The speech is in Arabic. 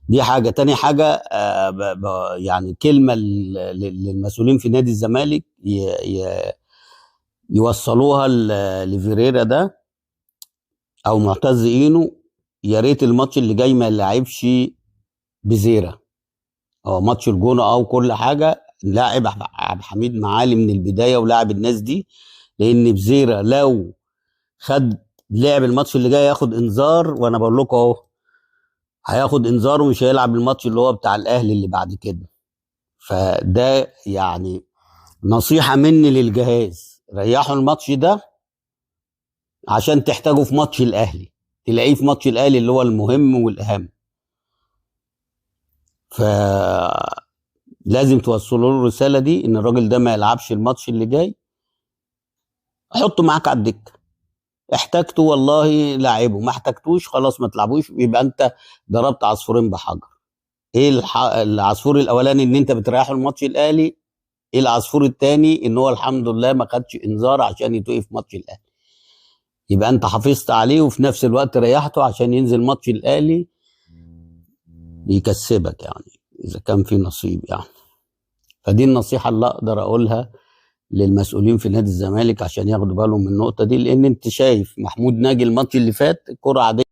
دي حاجه. تاني حاجه يعني كلمه للمسؤولين في نادي الزمالك يوصلوها لفيريرا ده او معتز اينو. يا ريت الماتش اللي جاي ما يلعبش بزيرة. هو ماتش الجونه او كل حاجه، لاعب عبد الحميد معالي من البدايه ولاعب الناس دي، لان بزيرة لو خد لعب الماتش اللي جاي ياخد انذار، وانا بقول لكم اهو هياخد انذار ومش هيلعب الماتش اللي هو بتاع الاهلي اللي بعد كده. فده يعني نصيحه مني للجهاز، ريحوا الماتش ده عشان تحتاجه في ماتش الاهلي، تلاقيه في ماتش الاهلي اللي هو المهم والاهم. فلازم توصلوا له الرساله دي، ان الراجل ده ما يلعبش الماتش اللي جاي. حطه معاك على الدكه، احتاجته والله لاعبه، ما احتاجتوش خلاص ما تلعبوش. يبقى انت ضربت عصفورين بحجر. ايه العصفور الاولاني ان انت بتريحه الماتش الاهلي، ايه العصفور الثاني ان هو الحمد لله ما خدش انذار عشان يتوقف ماتش الاهلي. يبقى انت حافظت عليه وفي نفس الوقت ريحته عشان ينزل ماتش الاهلي يكسبك، يعني اذا كان في نصيب يعني. فدي النصيحه اللي اقدر اقولها للمسؤولين في نادي الزمالك عشان ياخدوا بالهم من النقطه دي. لان انت شايف محمود ناجي الماتش اللي فات كرة عاديه